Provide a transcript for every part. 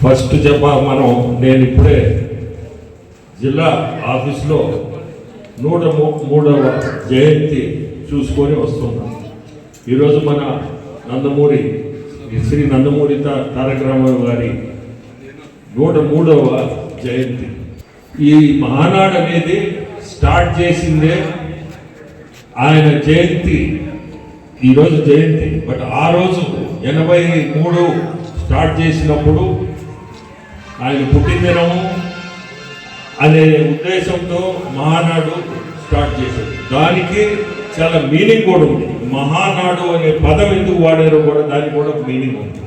First నేను ఇప్పుడే జిల్లా ఆఫీస్లో 103వ జయంతి చూసుకొని వస్తున్నాం. ఈరోజు మన శ్రీ నందమూరి తారక రామారావు గారి 103వ జయంతి. ఈ మహానాడు అనేది స్టార్ట్ చేసిందే ఆయన జయంతి, ఈరోజు జయంతి. బట్ ఆ రోజు 83 స్టార్ట్ చేసినప్పుడు ఆయన పుట్టినదినము అనే ఉద్దేశంతో మహానాడు స్టార్ట్ చేశారు. దానికి చాలా మీనింగ్ కూడా ఉంది. మహానాడు అనే పదం ఎందుకు వాడారో కూడా దానికి కూడా మీనింగ్ ఉంది.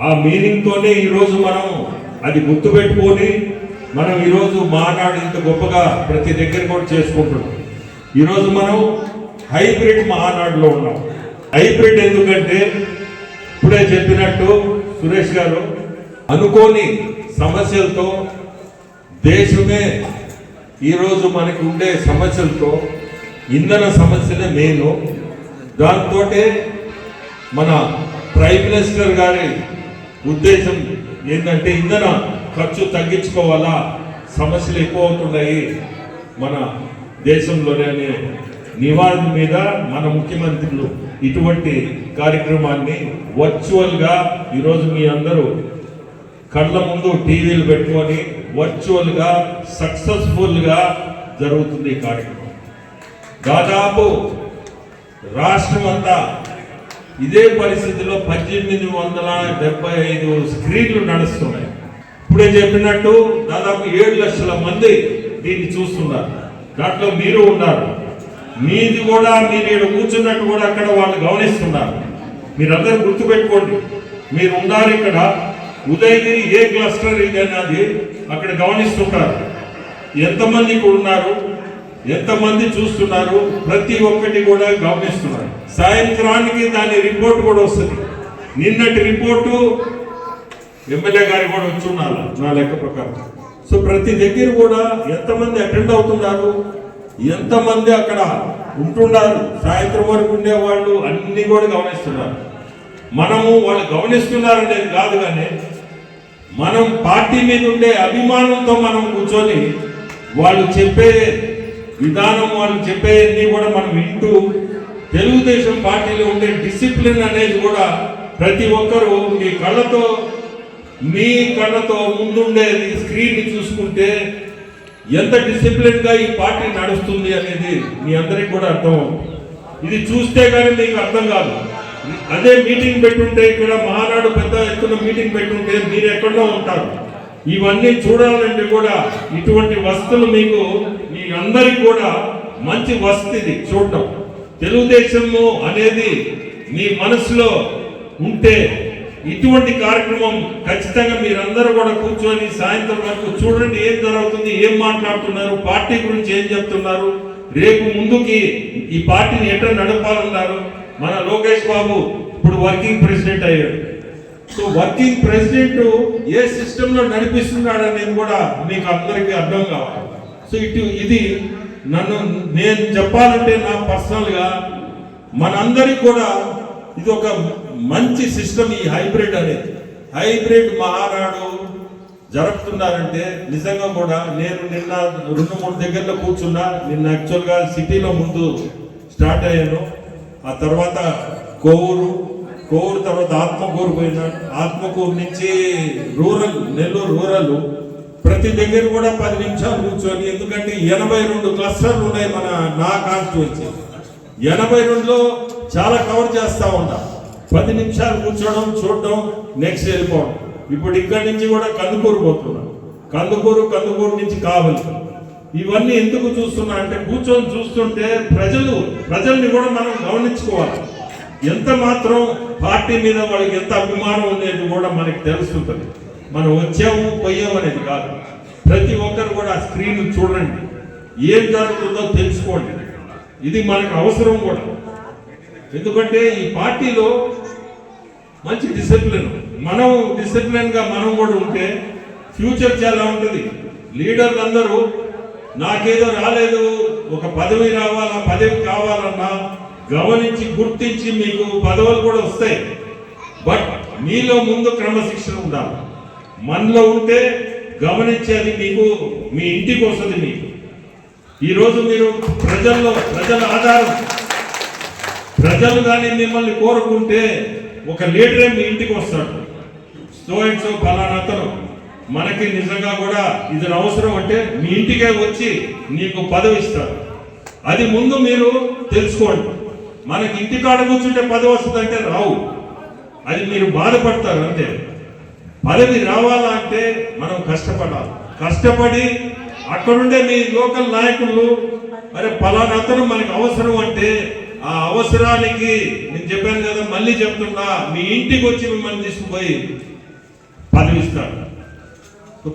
ఆ మీనింగ్తోనే ఈరోజు మనం అది గుర్తుపెట్టుకొని మనం ఈరోజు మహానాడు ఇంత గొప్పగా ప్రతి దగ్గర కూడా చేసుకుంటున్నాం. ఈరోజు మనం హైబ్రిడ్ మహానాడులో ఉన్నాం. హైబ్రిడ్ ఎందుకంటే ఇప్పుడే చెప్పినట్టు సురేష్ గారు, అనుకోని సమస్యలతో దేశమే ఈరోజు మనకి ఉండే సమస్యలతో ఇంధన సమస్యలే మెయిన్. దాంతో మన ప్రైమ్ మినిస్టర్ గారి ఉద్దేశం ఏంటంటే ఇంధన ఖర్చు తగ్గించుకోవాలా, సమస్యలు ఎక్కువ అవుతున్నాయి మన దేశంలోనే అనే నివారణ మీద మన ముఖ్యమంత్రులు ఇటువంటి కార్యక్రమాన్ని వర్చువల్గా ఈరోజు మీ అందరూ కళ్ళ ముందు టీవీలు పెట్టుకొని వర్చువల్గా సక్సెస్ఫుల్గా జరుగుతుంది ఈ కార్యక్రమం. దాదాపు రాష్ట్రం అంతా ఇదే పరిస్థితిలో 1875 స్క్రీన్లు నడుస్తున్నాయి. ఇప్పుడే చెప్పినట్టు దాదాపు 7 లక్షల మంది దీన్ని చూస్తున్నారు. దాంట్లో మీరు ఉన్నారు. మీది కూడా మీరు ఇక్కడ కూర్చున్నట్టు కూడా అక్కడ వాళ్ళు గమనిస్తున్నారు. మీరందరూ గుర్తుపెట్టుకోండి, మీరు ఉన్నారు ఇక్కడ. ఉదయగిరి ఏ క్లస్టర్ ఇది అన్నది అక్కడ గమనిస్తుంటారు. ఎంతమంది ఇక్కడ ఉన్నారు, ఎంతమంది చూస్తున్నారు, ప్రతి ఒక్కటి కూడా గమనిస్తున్నారు. సాయంత్రానికి దాని రిపోర్ట్ కూడా వస్తుంది. నిన్నటి రిపోర్టు ఎమ్మెల్యే గారు కూడా వచ్చున్నారు నా లెక్క ప్రకారం. సో ప్రతి దగ్గర కూడా ఎంతమంది అటెండ్ అవుతున్నారు, ఎంతమంది అక్కడ ఉంటున్నారు, సాయంత్రం వరకు ఉండేవాళ్ళు అన్ని కూడా గమనిస్తున్నారు. మనము వాళ్ళు గమనిస్తున్నారనేది కాదు, కానీ మనం పార్టీ మీద ఉండే అభిమానంతో మనం కూర్చొని వాళ్ళు చెప్పే విధానం, వాళ్ళు చెప్పేవన్నీ కూడా మనం వింటూ తెలుగుదేశం పార్టీలో ఉండే డిసిప్లిన్ అనేది కూడా ప్రతి ఒక్కరూ మీ కళ్ళతో ముందుండేది స్క్రీన్ చూసుకుంటే ఎంత డిసిప్లిన్గా ఈ పార్టీ నడుస్తుంది అనేది మీ అందరికీ కూడా అర్థం అవుతుంది. ఇది చూస్తే కానీ మీకు అర్థం కాదు. అదే మీటింగ్ పెట్టుంటే, ఇక్కడ మహానాడు పెద్ద ఎత్తున మీటింగ్ పెట్టుంటే మీరు ఎక్కడో ఉంటారు. ఇవన్నీ చూడాలంటే కూడా ఇటువంటి వస్తువులు మీకు మీ అందరికి కూడా మంచి వస్తువు ఇది చూడటం. తెలుగుదేశము అనేది మీ మనసులో ఉంటే ఇటువంటి కార్యక్రమం ఖచ్చితంగా మీరందరూ కూడా కూర్చొని సాయంత్రం వరకు చూడండి ఏం జరుగుతుంది, ఏం మాట్లాడుతున్నారు, పార్టీ గురించి ఏం చెప్తున్నారు, రేపు ముందుకి ఈ పార్టీని ఎట్లా నడపాలన్నారు. మన లోకేష్ బాబు ఇప్పుడు వర్కింగ్ ప్రెసిడెంట్ అయ్యాడు. సో వర్కింగ్ ప్రెసిడెంట్ ఏ సిస్టంలో నడిపిస్తున్నాడు అనేది కూడా మీకు అందరికీ అర్థం కావాలి. సో ఇది నేను చెప్పాలంటే నా పర్సనల్గా మనందరికి కూడా ఇది ఒక మంచి సిస్టమ్. ఈ హైబ్రిడ్ అనేది హైబ్రిడ్ మహానాడు జరుపుతున్నారంటే నిజంగా కూడా నేను నిన్న 2-3 దగ్గరలో కూర్చున్నా. నిన్న యాక్చువల్గా సిటీలో ముందు స్టార్ట్ అయ్యాను. ఆ తర్వాత కోవూరు తర్వాత ఆత్మకూరు పోయినా. ఆత్మకూరు నుంచి నెల్లూరు రూరల్ ప్రతి దగ్గర కూడా 10 నిమిషాలు కూర్చొని, ఎందుకంటే 82 క్లస్టర్లు ఉన్నాయి నా కాన్స్టిట్యుయెన్సీ. 82లో చాలా కవర్ చేస్తూ ఉంటాం. 10 నిమిషాలు కూర్చోవడం, చూడడం, నెక్స్ట్ వెళ్ళిపోవడం. ఇప్పుడు ఇక్కడి నుంచి కూడా కందుకూరు పోతున్నాం. కందుకూరు నుంచి కావలి. ఇవన్నీ ఎందుకు చూస్తున్నా అంటే కూర్చొని చూస్తుంటే ప్రజల్ని కూడా మనం గమనించుకోవాలి. ఎంత మాత్రం పార్టీ మీద వాళ్ళకి ఎంత అభిమానం అనేది కూడా మనకి తెలుస్తుంటుంది. మనం వచ్చాము పోయాము అనేది కాదు. ప్రతి ఒక్కరు కూడా ఆ స్క్రీన్ చూడండి, ఏం జరుగుతుందో తెలుసుకోండి. ఇది మనకు అవసరం కూడా. ఎందుకంటే ఈ పార్టీలో మంచి డిసిప్లిన్, మనం డిసిప్లిన్గా మనం కూడా ఉంటే ఫ్యూచర్ చాలా ఉంటుంది. లీడర్లు అందరూ నాకేదో రాలేదు, ఒక పదవి రావాలా, పదవి కావాలన్నా గమనించి గుర్తించి మీకు పదవులు కూడా వస్తాయి. బట్ మీలో ముందు క్రమశిక్షణ ఉండాలి. మనలో ఉంటే గమనించేది మీకు మీ ఇంటికి వస్తుంది. మీకు ఈరోజు మీరు ప్రజల ఆధారం, ప్రజలు కానీ మిమ్మల్ని కోరుకుంటే ఒక లీడరే మీ ఇంటికి వస్తాడు. సో అండ్ సో ఫలానా అతను మనకి నిజంగా కూడా ఇది అవసరం అంటే మీ ఇంటికే వచ్చి నీకు పదవి ఇస్తారు. అది ముందు మీరు తెలుసుకోండి. మనకి ఇంటికాడ కూర్చుంటే పదవి వస్తుందంటే రావు, అది మీరు బాధపడతారు అంతే. పదవి రావాలా అంటే మనం కష్టపడాలి. కష్టపడి అక్కడుండే మీ లోకల్ నాయకులు అరే పలానా అతను మనకి అవసరం అంటే ఆ అవసరానికి నేను చెప్పాను కదా, మళ్ళీ చెప్తున్నా, మీ ఇంటికి వచ్చి మిమ్మల్ని తీసుకుపోయి పదవిస్తారు.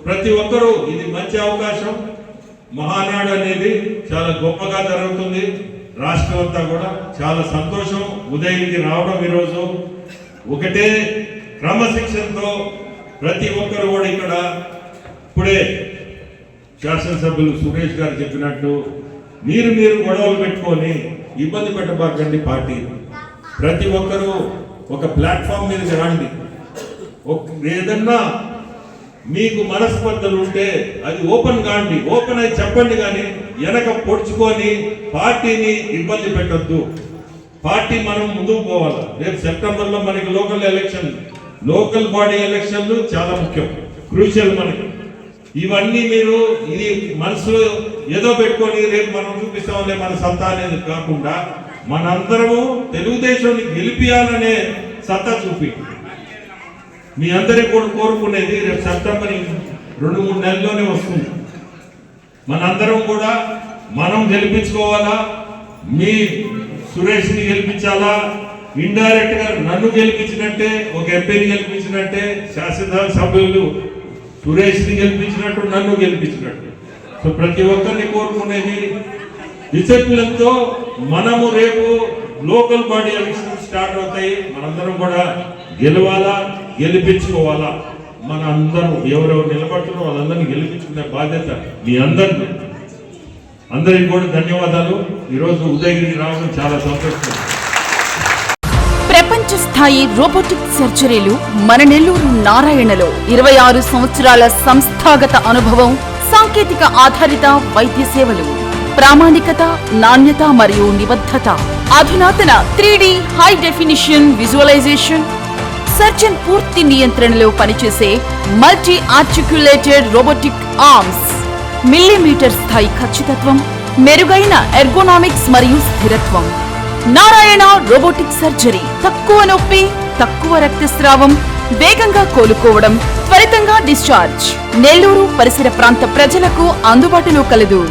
ప్రతి ఒక్కరూ ఇది మంచి అవకాశం. మహానాడు అనేది చాలా గొప్పగా జరుగుతుంది. రాష్ట్రం అంతా కూడా చాలా సంతోషం ఉదయానికి రావడం. ఈరోజు ఒకటే క్రమశిక్షణతో ప్రతి ఒక్కరు కూడా ఇక్కడ ఇప్పుడే శాసనసభ్యులు సురేష్ గారు చెప్పినట్టు మీరు గొడవలు పెట్టుకొని ఇబ్బంది పెట్టబాకండి. పార్టీ ప్రతి ఒక్కరూ ఒక ప్లాట్ఫామ్ మీదకి రండి. ఏదన్నా మీకు మనస్పర్ధలు ఉంటే అది ఓపెన్ కాండి, ఓపెన్ అయి చెప్పండి. కానీ వెనక పొడుచుకొని పార్టీని ఇబ్బంది పెట్టద్దు. పార్టీ మనం ముందుకు పోవాలి. రేపు సెప్టెంబర్లో మనకి లోకల్ బాడీ ఎలక్షన్లు చాలా ముఖ్యం, క్రూషియల్ మనకి. ఇవన్నీ మీరు ఇది మనసులో ఏదో పెట్టుకొని రేపు మనం చూపిస్తామనే మన సత్తా అనేది కాకుండా మనందరము తెలుగుదేశాన్ని గెలిపియాలనే సత్తా చూపి మీ అందరికీ కూడా కోరుకునేది రేపు సెప్టెంబర్ 2-3 నెలల్లోనే వస్తుంది. మనందరం కూడా మనం గెలిపించుకోవాలా. మీ సురేష్ని గెలిపించాలా, ఇండైరెక్ట్ గా నన్ను గెలిపించినట్టే, ఒక ఎంపీని గెలిపించినట్టే, శాసనసభ సభ్యులు సురేష్ని గెలిపించినట్టు నన్ను గెలిపించినట్టు. సో ప్రతి ఒక్కరిని కోరుకునేది డిసిప్లిన్తో మనము రేపు లోకల్ బాడీ ఎలక్షన్ స్టార్ట్ అవుతాయి. మనందరం కూడా గెలవాలా, గెలిపించుకోవాలా. మన అందరం ఎవరెవరు నిలబడుతున్నారో వాళ్ళందరినీ గెలిపించుకునే బాధ్యత మీ అందరికి కూడా ధన్యవాదాలు. ఈరోజు ఉదయగిరికి రావడం చాలా సంతోషం. ప్రపంచ స్థాయి రోబోటిక్ సర్జరీలు మన నెల్లూరు నారాయణలో 26 సంవత్సరాల సంస్థాగత అనుభవం, సాంకేతిక ఆధారిత వైద్య సేవలు, ప్రామాణికత, నాణ్యత మరియు నిబద్ధత, అధునాతన 3D high definition visualisation, surgeon పూర్తి నియంత్రణలో పనిచేసే multi articulated robotic arms, millimetre స్థాయి ఖచ్చితత్వం, మెరుగైన ఎర్గోనామిక్స్ మరియు స్థిరత్వం. Narayana robotic surgery. తక్కువ నొప్పి, తక్కువ రక్తస్రావం, వేగంగా కోలుకోవడం, త్వరితంగా డిశ్చార్జ్. నెల్లూరు పరిసర ప్రాంత ప్రజలకు అందుబాటులో కలదు.